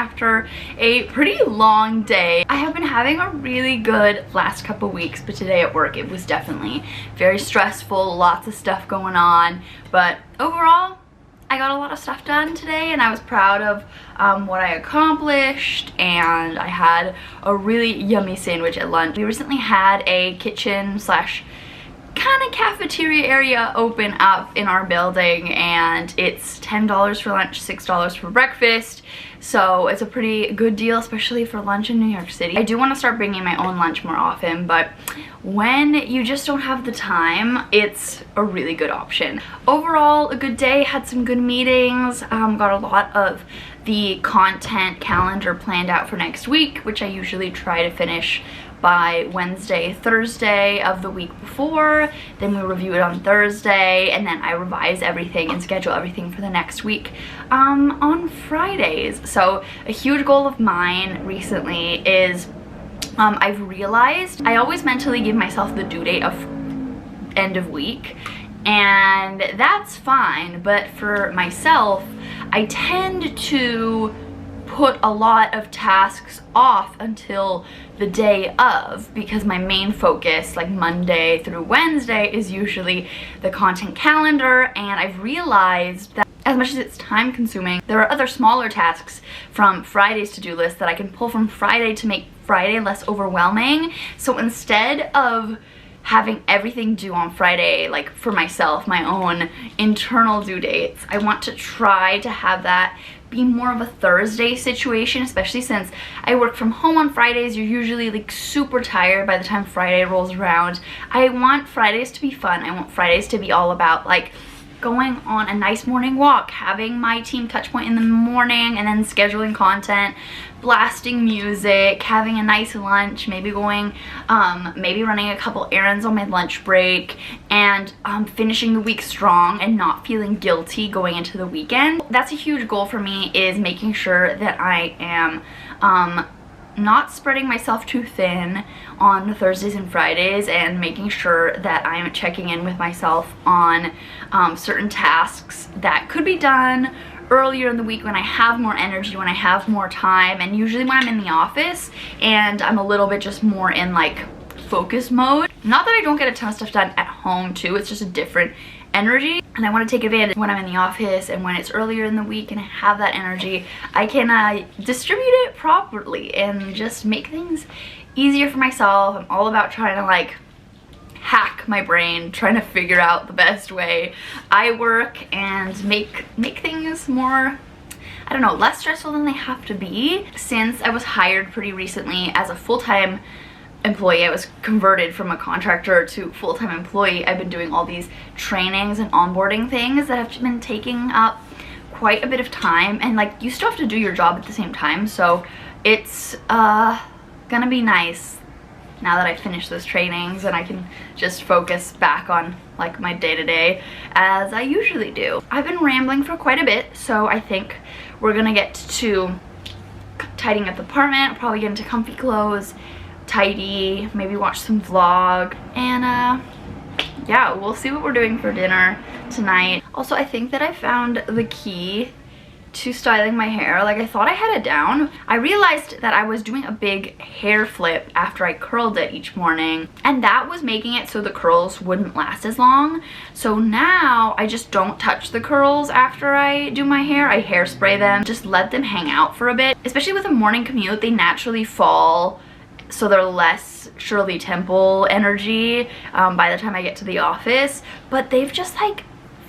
after a pretty long day. I have been having a really good last couple weeks, but today at work it was definitely very stressful, lots of stuff going on, but overall I got a lot of stuff done today and I was proud of what I accomplished, and I had a really yummy sandwich at lunch. We recently had a kitchen slash kind of cafeteria area open up in our building, and it's $10 for lunch, $6 for breakfast, so it's a pretty good deal, especially for lunch in New York City. I do want to start bringing my own lunch more often, but when you just don't have the time, it's a really good option. Overall, a good day, had some good meetings, got a lot of the content calendar planned out for next week, which I usually try to finish by Wednesday, Thursday of the week before. Then we review it on Thursday, and then I revise everything and schedule everything for the next week on Fridays. So a huge goal of mine recently is I've realized I always mentally give myself the due date of end of week, and that's fine, but for myself I tend to put a lot of tasks off until the day of, because my main focus, like Monday through Wednesday, is usually the content calendar, and I've realized that as much as it's time consuming, there are other smaller tasks from Friday's to-do list that I can pull from Friday to make Friday less overwhelming. So instead of having everything due on Friday, like for myself, my own internal due dates, I want to try to have that be more of a Thursday situation, especially since I work from home on Fridays. You're usually like super tired by the time Friday rolls around. I want Fridays to be fun. I want Fridays to be all about like going on a nice morning walk, having my team touch point in the morning, and then scheduling content, blasting music, having a nice lunch, maybe going, maybe running a couple errands on my lunch break, and finishing the week strong and not feeling guilty going into the weekend. That's a huge goal for me, is making sure that I am not spreading myself too thin on Thursdays and Fridays, and making sure that I am checking in with myself on certain tasks that could be done earlier in the week when I have more energy, when I have more time, and usually when I'm in the office and I'm a little bit just more in like focus mode. Not that I don't get a ton of stuff done at home too, it's just a different energy, and I want to take advantage when I'm in the office and when it's earlier in the week and I have that energy. I can distribute it properly and just make things easier for myself. I'm all about trying to like hack my brain, trying to figure out the best way I work and make things more, I don't know, less stressful than they have to be. Since I was hired pretty recently as a full-time employee, I was converted from a contractor to full-time employee, I've been doing all these trainings and onboarding things that have been taking up quite a bit of time, and like you still have to do your job at the same time, so it's gonna be nice now that I finished those trainings and I can just focus back on like my day-to-day as I usually do. I've been rambling for quite a bit, so I think we're gonna get to tidying up the apartment, probably get into comfy clothes, tidy, maybe watch some vlog, and yeah, we'll see what we're doing for dinner tonight. Also, I think that I found the key to styling my hair. Like, I thought I had it down. I realized that I was doing a big hair flip after I curled it each morning, and that was making it so the curls wouldn't last as long. So now I just don't touch the curls after I do my hair. I hairspray them, just let them hang out for a bit. Especially with a morning commute, they naturally fall, so they're less Shirley Temple energy by the time I get to the office. But they've just like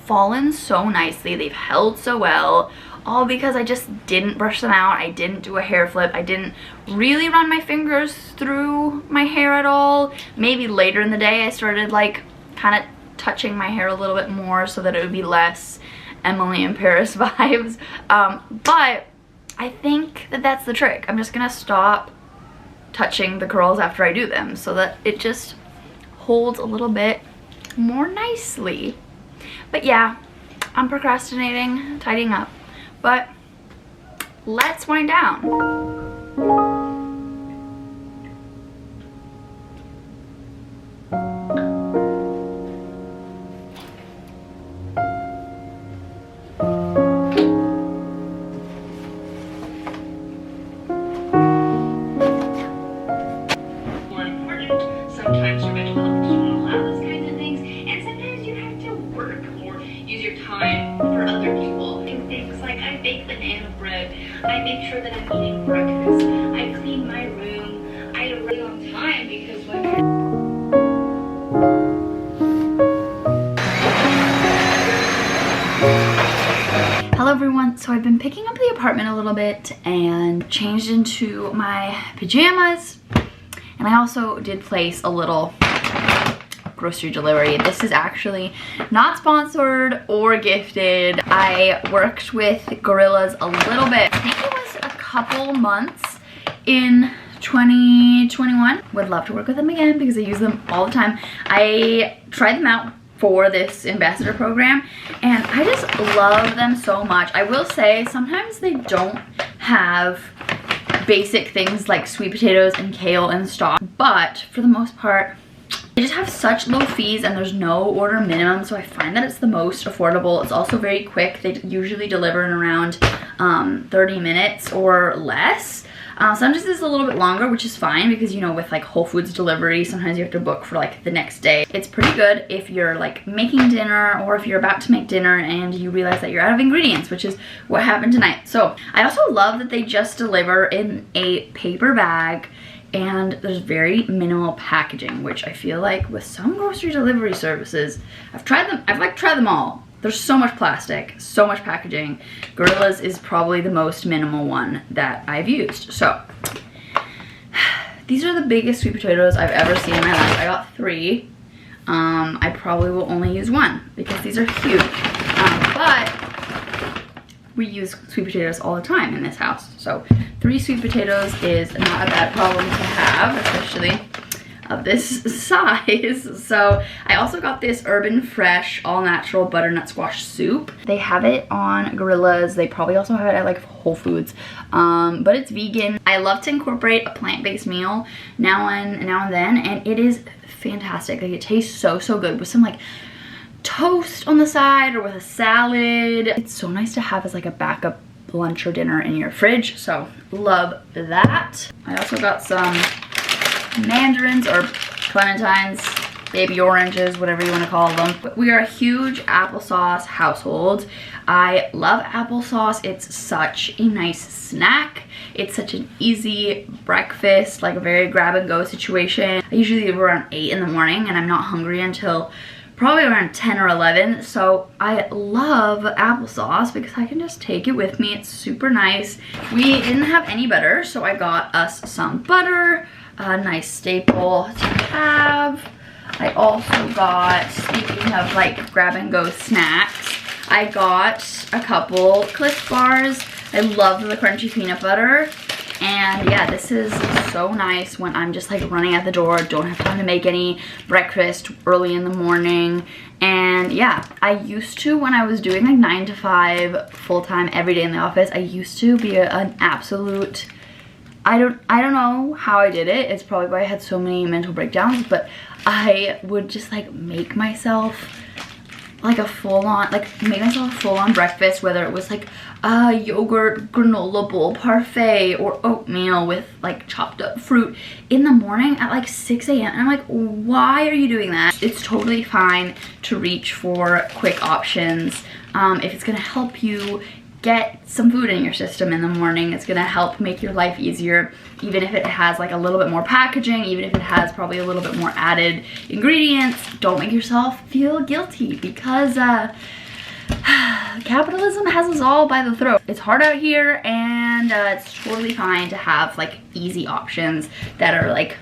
fallen so nicely, they've held so well, all because I just didn't brush them out. I didn't do a hair flip. I didn't really run my fingers through my hair at all. Maybe later in the day I started like kind of touching my hair a little bit more so that it would be less Emily in Paris vibes. But I think that that's the trick. I'm just gonna stop touching the curls after I do them so that it just holds a little bit more nicely. But yeah, I'm procrastinating tidying up, but let's wind down. So I've been picking up the apartment a little bit and changed into my pajamas. And I also did place a little grocery delivery. This is actually not sponsored or gifted. I worked with Gorillas a little bit. I think it was a couple months in 2021. Would love to work with them again because I use them all the time. I tried them out for this ambassador program and I just love them so much. I will say sometimes they don't have basic things like sweet potatoes and kale in stock, but for the most part they just have such low fees and there's no order minimum, so I find that it's the most affordable. It's also very quick. They usually deliver in around 30 minutes or less. Sometimes it's a little bit longer, which is fine because, you know, with like Whole Foods delivery, sometimes you have to book for like the next day. It's pretty good if you're like making dinner or if you're about to make dinner and you realize that you're out of ingredients, which is what happened tonight. So I also love that they just deliver in a paper bag and there's very minimal packaging, which I feel like with some grocery delivery services, I've tried them all. There's so much plastic, so much packaging. Gorillas is probably the most minimal one that I've used. So these are the biggest sweet potatoes I've ever seen in my life. I got 3. I probably will only use 1 because these are huge. But we use sweet potatoes all the time in this house. So 3 sweet potatoes is not a bad problem to have, especially of this size. So I also got this Urban Fresh all natural butternut squash soup. They have it on Gorillas. They probably also have it at like Whole Foods, but it's vegan. I love to incorporate a plant-based meal now and then, and it is fantastic. Like it tastes so good with some like toast on the side or with a salad. It's so nice to have as like a backup lunch or dinner in your fridge, so love that. I also got some mandarins or clementines, baby oranges, whatever you want to call them. We are a huge applesauce household. I love applesauce. It's such a nice snack. It's such an easy breakfast, like a very grab and go situation. I usually leave around 8 in the morning and I'm not hungry until probably around 10 or 11. So I love applesauce because I can just take it with me. It's super nice. We didn't have any butter, so I got us some butter. A nice staple to have. I also got, speaking of like grab and go snacks, I got a couple Cliff bars. I love the crunchy peanut butter. And yeah, this is so nice when I'm just like running out the door, don't have time to make any breakfast early in the morning. And yeah, I used to, when I was doing like 9 to 5 full-time every day in the office, I used to be an absolute, I don't know how I did it. It's probably why I had so many mental breakdowns, but I would just like make myself like a full-on breakfast, whether it was like a yogurt granola bowl parfait or oatmeal with like chopped up fruit in the morning at like 6 a.m. And I'm like, why are you doing that? It's totally fine to reach for quick options. If it's gonna help you get some food in your system in the morning, it's gonna help make your life easier, even if it has like a little bit more packaging, even if it has probably a little bit more added ingredients. Don't make yourself feel guilty because capitalism has us all by the throat. It's hard out here, and it's totally fine to have like easy options that are like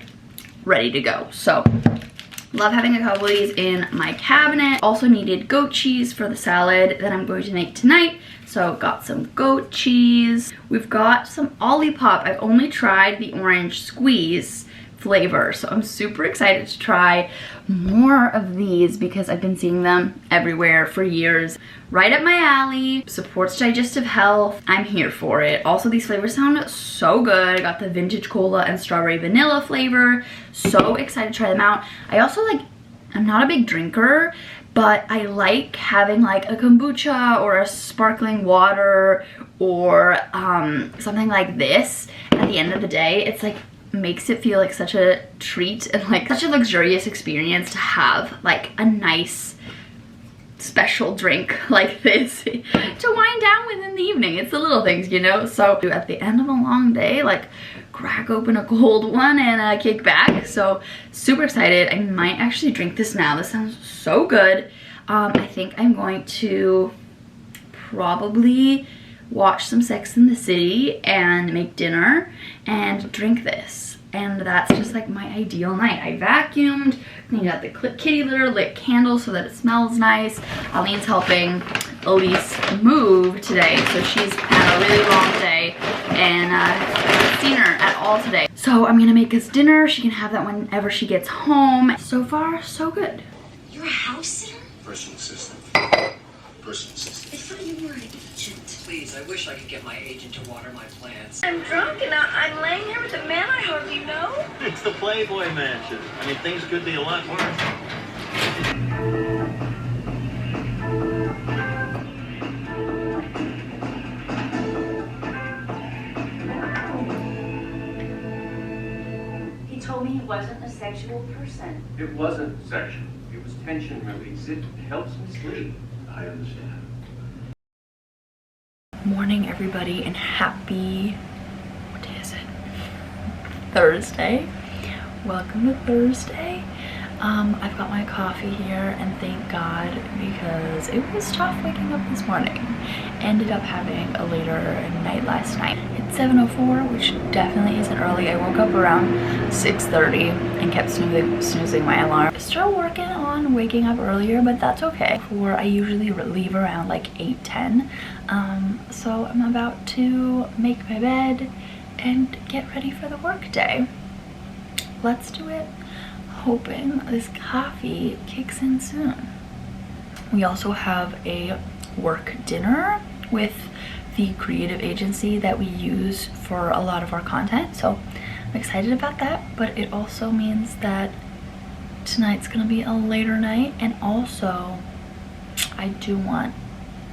ready to go. So love having a couple of these in my cabinet. Also needed goat cheese for the salad that I'm going to make tonight. So got some goat cheese. We've got some Olipop. I've only tried the orange squeeze flavor, so I'm super excited to try more of these because I've been seeing them everywhere for years. Right up my alley, supports digestive health. I'm here for it. Also, these flavors sound so good. I got the vintage cola and strawberry vanilla flavor. So excited to try them out. I also I'm not a big drinker, but I like having like a kombucha or a sparkling water or something like this at the end of the day. It's like makes it feel like such a treat and like such a luxurious experience to have like a nice special drink like this to wind down with in the evening. It's the little things, you know? So at the end of a long day, like crack open a cold one and kick back. So super excited. I might actually drink this now. This sounds so good. I think I'm going to probably watch some Sex in the City and make dinner and drink this. And that's just like my ideal night. I vacuumed, cleaned out the kitty litter, lit candles so that it smells nice. Aline's helping Elise move today, so she's had a really long day and I haven't seen her at all today. So I'm gonna make us dinner. She can have that whenever she gets home. So far, so good. You're a house sitter? Personal assistant. Personal assistant. I thought you were an agent. Please, I wish I could get my agent to water my plants. I'm drunk and I'm laying here with a man I hardly know. It's the Playboy Mansion. I mean, things could be a lot worse. He told me he wasn't a sexual person. It wasn't sexual. It was tension release. It helps me sleep. I understand. Morning, everybody, and happy, what day is it? Thursday. Welcome to Thursday. I've got my coffee here, and thank God, because it was tough waking up this morning. Ended up having a later night last night. It's 7:04, which definitely isn't early. I woke up around 6:30 and kept snoozing my alarm. Still working on waking up earlier, but that's okay. I usually leave around like 8:10. So I'm about to make my bed and get ready for the work day. Let's do it. Hoping this coffee kicks in soon. We also have a work dinner with the creative agency that we use for a lot of our content, so I'm excited about that. But it also means that tonight's gonna be a later night, and also I do want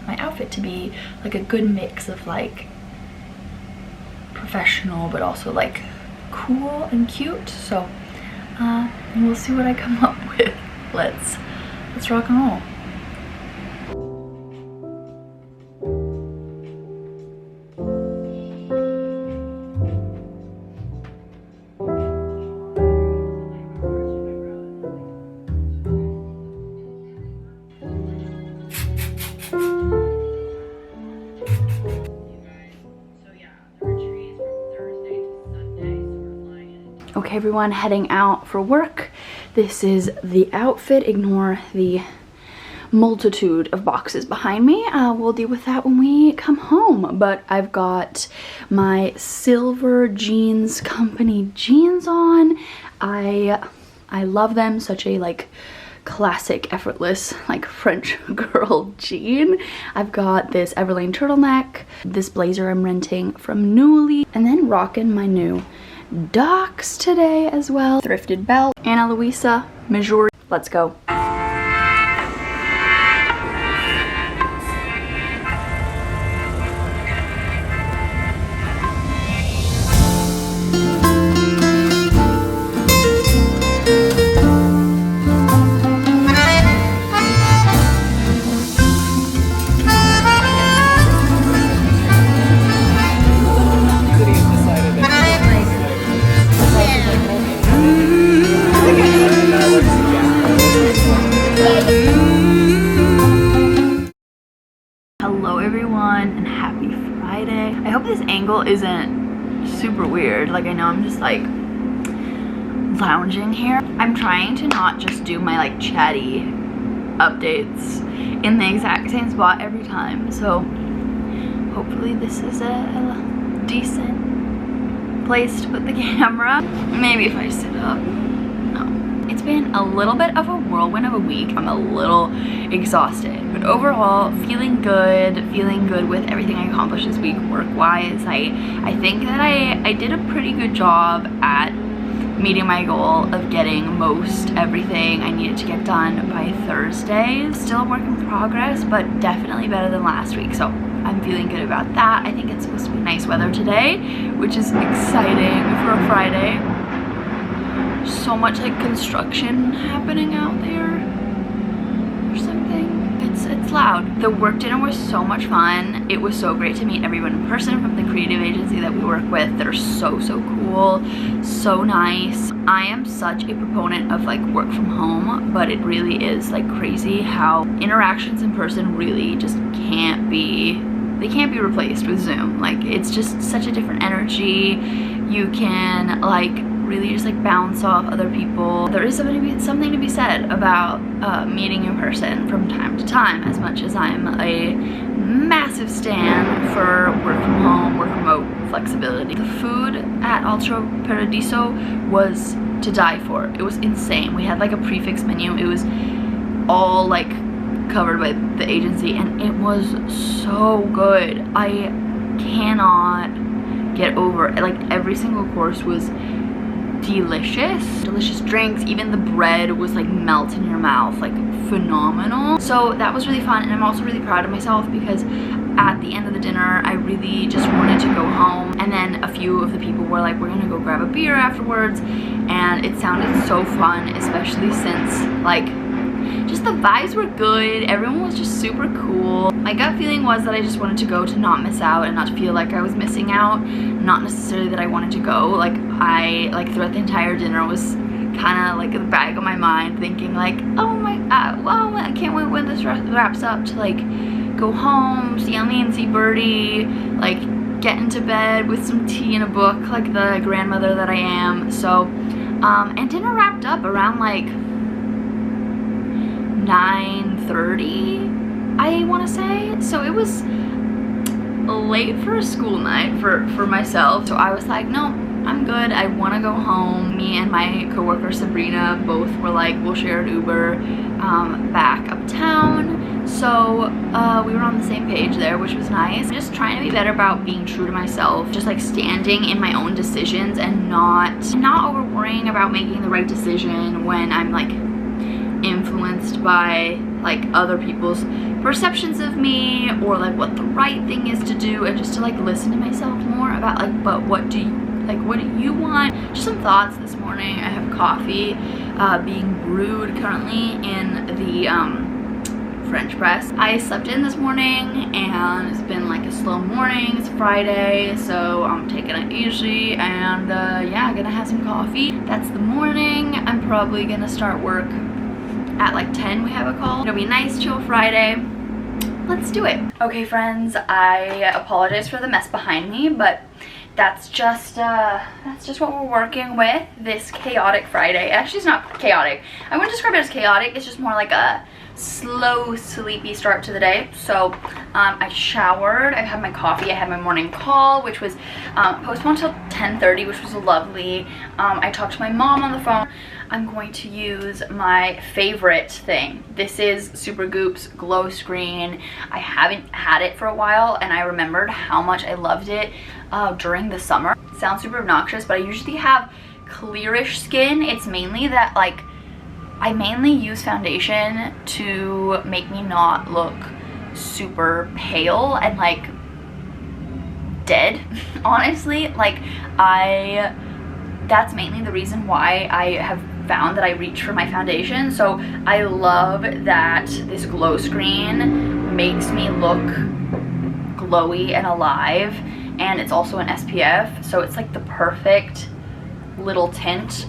my outfit to be like a good mix of like professional but also like cool and cute. So we'll see what I come up with. Let's rock and roll. Okay, everyone, heading out for work. This is the outfit. Ignore the multitude of boxes behind me. We'll deal with that when we come home. But I've got my silver jeans company jeans on. I love them. Such a like classic, effortless, like French girl jean. I've got this Everlane turtleneck, this blazer I'm renting from Newly, and then rocking my new Docs today as well. Thrifted belt. Ana Luisa, Majority. Let's go. Hello everyone, and happy Friday. I hope this angle isn't super weird. Like, I know I'm just like lounging here. I'm trying to not just do my like chatty updates in the exact same spot every time. So hopefully this is a decent place to put the camera. Maybe if I sit up. It's been a little bit of a whirlwind of a week. I'm a little exhausted, but overall feeling good with everything I accomplished this week work-wise. I think that I did a pretty good job at meeting my goal of getting most everything I needed to get done by Thursday. Still a work in progress, but definitely better than last week. So I'm feeling good about that. I think it's supposed to be nice weather today, which is exciting for a Friday. So much like construction happening out there or something. It's loud. The work dinner was so much fun. It was so great to meet everyone in person from the creative agency that we work with that are so cool, so nice. I am such a proponent of like work from home, but it really is like crazy how interactions in person really just can't be they can't be replaced with Zoom. Like, it's just such a different energy. You can like really just like bounce off other people. There is something to be said about meeting in person from time to time, as much as I'm a massive stan for work from home, work remote flexibility. The food at Altro Paradiso was to die for. It was insane. We had like a prefix menu. It was all like covered by the agency, and it was so good. I cannot get over it. Like, every single course was delicious drinks. Even the bread was like melt in your mouth, like phenomenal. So that was really fun, and I'm also really proud of myself because at the end of the dinner I really just wanted to go home, and then a few of the people were like, we're gonna go grab a beer afterwards, and it sounded so fun, especially since like just the vibes were good. Everyone was just super cool. My gut feeling was that I just wanted to go to not miss out and not to feel like I was missing out, not necessarily that I wanted to go. Like, I like throughout the entire dinner was kind of like in the back of my mind thinking like, oh my god, well, I can't wait when this wraps up to like go home, see Aline, see Birdie, like get into bed with some tea and a book like the grandmother that I am. So and dinner wrapped up around like 9:30, I want to say. So it was late for a school night for myself. So I was like, no, I'm good. I want to go home. Me and my coworker Sabrina both were like, we'll share an Uber back uptown. So we were on the same page there, which was nice. I'm just trying to be better about being true to myself, just like standing in my own decisions and not over worrying about making the right decision when I'm like influenced by like other people's perceptions of me, or like what the right thing is to do, and just to like listen to myself more about like, but what do you want? Just some thoughts this morning. I have coffee being brewed currently in the French press. I slept in this morning and it's been like a slow morning. It's Friday, so I'm taking it easy, and yeah, gonna have some coffee. That's the morning. I'm probably gonna start work at like 10. We have a call. It'll be a nice chill Friday. Let's do it. Okay friends, I apologize for the mess behind me, but that's just what we're working with this chaotic Friday. Actually, it's not chaotic. I wouldn't describe it as chaotic. It's just more like a slow, sleepy start to the day. So I showered, I've had my coffee, I had my morning call, which was postponed until 10:30, which was lovely. I talked to my mom on the phone. I'm going to use my favorite thing. This is Supergoop's Glow Screen. I haven't had it for a while, and I remembered how much I loved it during the summer. It sounds super obnoxious, but I usually have clearish skin. It's mainly that like I mainly use foundation to make me not look super pale and like dead, honestly. Like that's mainly the reason why I have found that I reach for my foundation. So I love that this glow screen makes me look glowy and alive, and it's also an SPF, so it's like the perfect little tint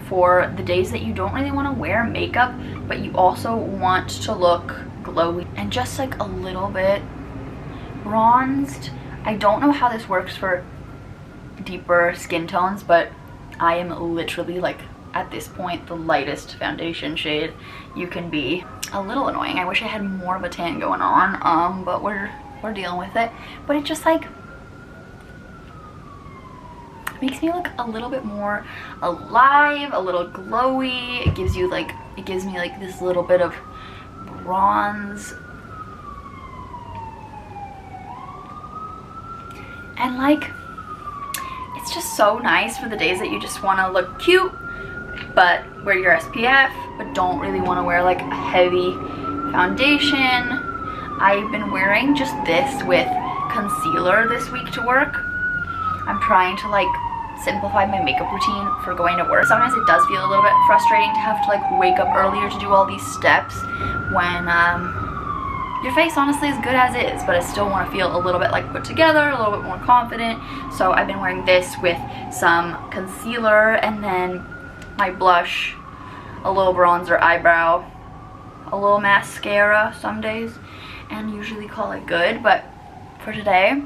for the days that you don't really want to wear makeup, but you also want to look glowy and just like a little bit bronzed. I don't know how this works for deeper skin tones, but I am literally like at this point the lightest foundation shade you can be. A little annoying. I wish I had more of a tan going on, but we're dealing with it. But it just like makes me look a little bit more alive, a little glowy. It gives me like this little bit of bronze, and like it's just so nice for the days that you just want to look cute but wear your SPF, but don't really want to wear like a heavy foundation. I've been wearing just this with concealer this week to work. I'm trying to like simplify my makeup routine for going to work. Sometimes it does feel a little bit frustrating to have to like wake up earlier to do all these steps when your face honestly is good as is, but I still want to feel a little bit like put together, a little bit more confident. So I've been wearing this with some concealer and then my blush, a little bronzer, eyebrow, a little mascara some days, and usually call it good. But for today.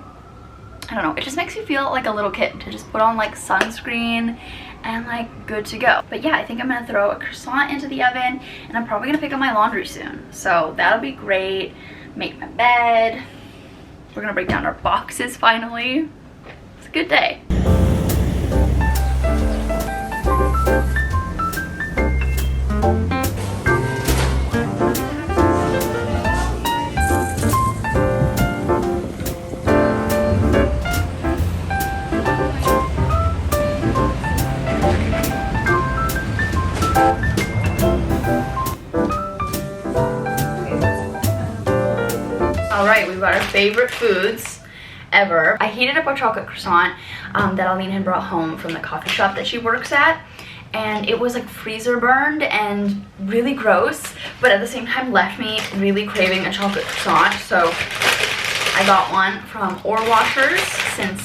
I don't know, it just makes you feel like a little kid to just put on like sunscreen and like good to go. But yeah, I think I'm gonna throw a croissant into the oven and I'm probably gonna pick up my laundry soon. So that'll be great. Make my bed. We're gonna break down our boxes finally. It's a good day. We've got our favorite foods ever. I heated up a chocolate croissant that Aline had brought home from the coffee shop that she works at, and it was like freezer burned and really gross, but at the same time left me really craving a chocolate croissant. So I got one from Ore Washers since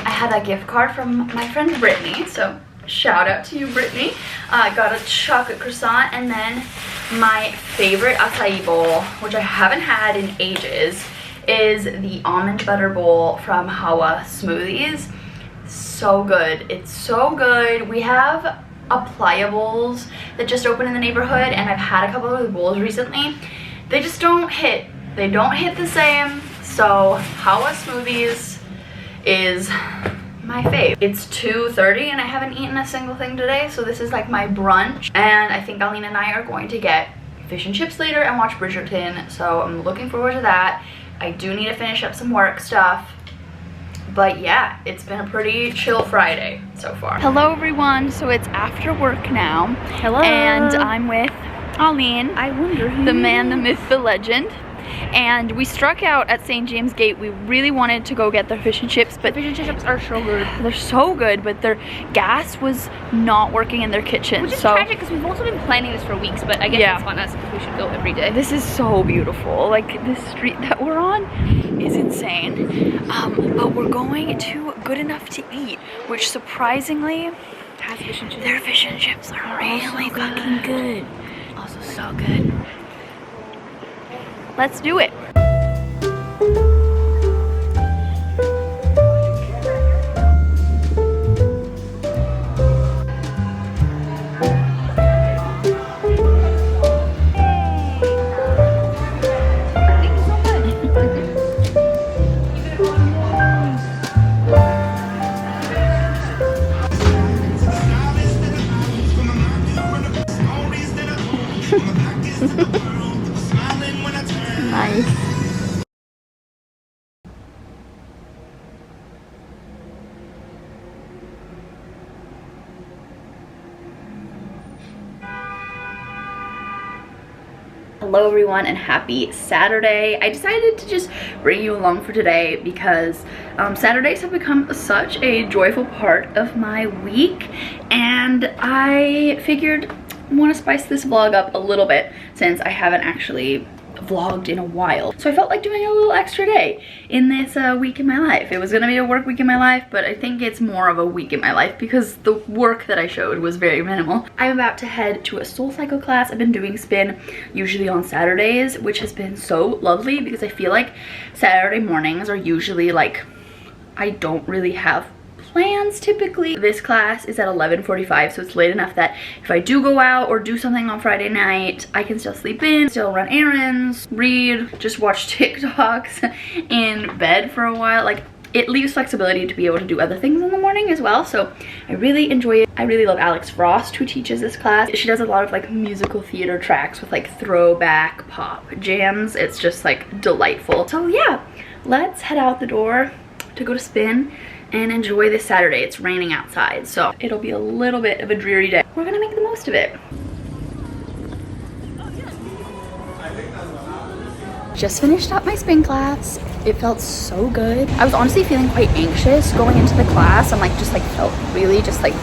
I had that gift card from my friend Brittany, so shout out to you, Brittany. I got a chocolate croissant, and then my favorite acai bowl, which I haven't had in ages, is the almond butter bowl from Hawa Smoothies. So good. It's so good. We have Applia bowls that just opened in the neighborhood, and I've had a couple of the bowls recently. They just don't hit. They don't hit the same. So Hawa Smoothies is my fave. It's 2:30 and I haven't eaten a single thing today, so this is like my brunch. And I think Aline and I are going to get fish and chips later and watch Bridgerton, so I'm looking forward to that. I do need to finish up some work stuff, but yeah, it's been a pretty chill Friday so far. Hello everyone, so it's after work now. Hello. And I'm with Aline. I wonder who. The man, the myth, the legend. And we struck out at St. James Gate. We really wanted to go get their fish and chips, but Fish and chips are so good. they're so good, but their gas was not working in their kitchen. Which is so tragic because we've also been planning this for weeks, but I guess Yeah. it's on us because we should go every day. this is so beautiful. Like, this street that we're on is insane. But we're going to Good Enough to Eat, which surprisingly, Has fish and chips. their fish and chips are really fucking good. Also so good. Let's do it. Nice. Hello everyone and happy Saturday. I decided to just bring you along for today because Saturdays have become such a joyful part of my week, and I figured I want to spice this vlog up a little bit since I haven't actually vlogged in a while. So I felt like doing a little extra day in this week in my life. It was gonna be a work week in my life, but I think it's more of a week in my life because the work that I showed was very minimal. I'm about to head to a soul cycle class. I've been doing spin usually on Saturdays, which has been so lovely because I feel like Saturday mornings are usually like, I don't really have plans typically. This class is at 11:45, so it's late enough that if I do go out or do something on Friday night, I can still sleep in, still run errands, read, just watch TikToks in bed for a while. Like, it leaves flexibility to be able to do other things in the morning as well, so I really enjoy it. I really love Alex Frost, who teaches this class. She does a lot of like musical theater tracks with like throwback pop jams. It's just like delightful. So yeah, let's head out the door to go to spin and enjoy this Saturday. It's raining outside, so it'll be a little bit of a dreary day. We're gonna make the most of it. Just finished up my spin class. It felt so good. I was honestly feeling quite anxious going into the class, and like just like felt really just like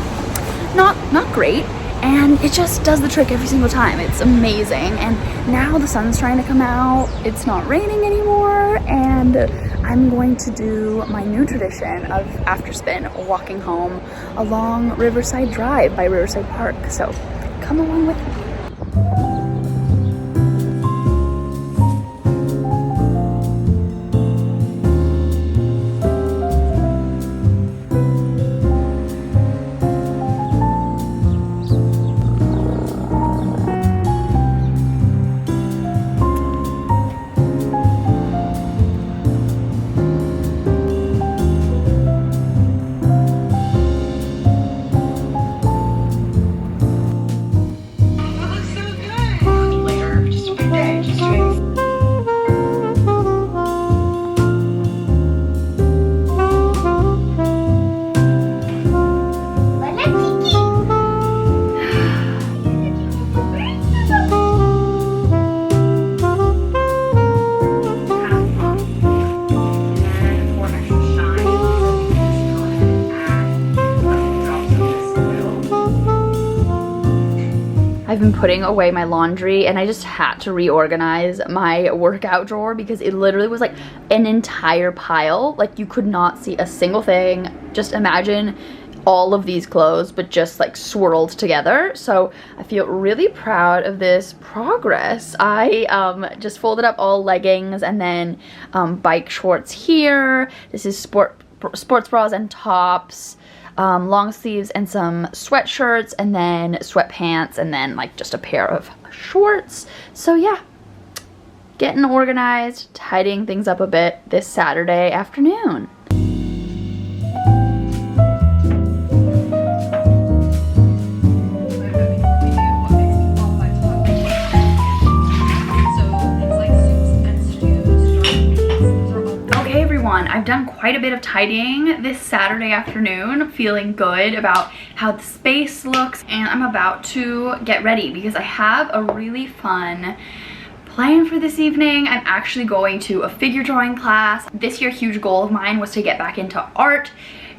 not great, and it just does the trick every single time. It's amazing. And now the sun's trying to come out, it's not raining anymore, and I'm going to do my new tradition of after spin walking home along Riverside Drive by Riverside Park, so come along with me. I've been putting away my laundry and I just had to reorganize my workout drawer because it literally was like an entire pile. Like you could not see a single thing. Just imagine all of these clothes but just like swirled together. So I feel really proud of this progress. I just folded up all leggings and then bike shorts here. This is sports bras and tops, long sleeves and some sweatshirts, and then sweatpants, and then like just a pair of shorts. So yeah, getting organized, tidying things up a bit this Saturday afternoon. I've done quite a bit of tidying this Saturday afternoon, feeling good about how the space looks, and I'm about to get ready because I have a really fun plan for this evening. I'm actually going to a figure drawing class. This year, a huge goal of mine was to get back into art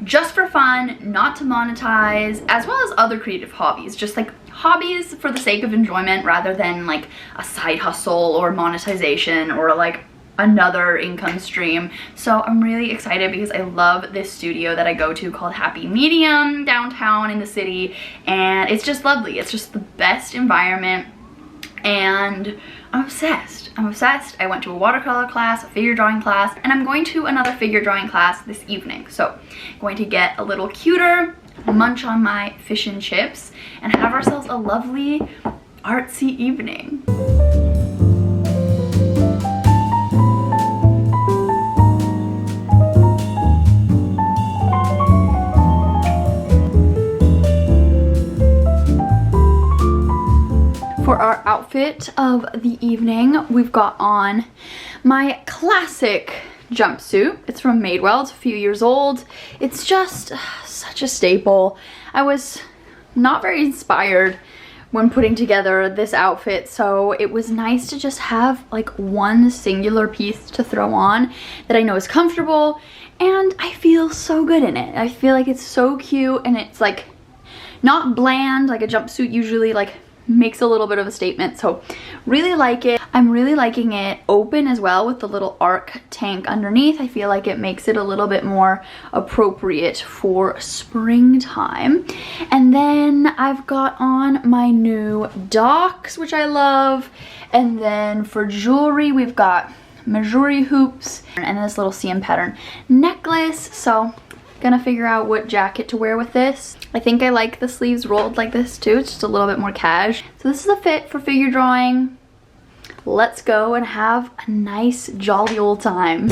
just for fun, not to monetize, as well as other creative hobbies, just like hobbies for the sake of enjoyment rather than like a side hustle or monetization or like another income stream. So I'm really excited because I love this studio that I go to called Happy Medium downtown in the city, and it's just lovely. It's just the best environment and I'm obsessed. I'm obsessed. I went to a watercolor class, a figure drawing class, and I'm going to another figure drawing class this evening. So I'm going to get a little cuter, munch on my fish and chips, and have ourselves a lovely artsy evening. For our outfit of the evening, we've got on my classic jumpsuit. It's from Madewell. It's a few years old. It's just such a staple. I was not very inspired when putting together this outfit, so it was nice to just have like one singular piece to throw on that I know is comfortable, and I feel so good in it. I feel like it's so cute, and it's like not bland like a jumpsuit usually like makes a little bit of a statement. So really like it. I'm really liking it open as well with the little arc tank underneath. I feel like it makes it a little bit more appropriate for springtime. And then I've got on my new docks, which I love. And then for jewelry, we've got Missouri hoops and this little CM pattern necklace. So gonna figure out what jacket to wear with this. I think I like the sleeves rolled like this too. It's just a little bit more cash. So this is a fit for figure drawing. Let's go and have a nice jolly old time.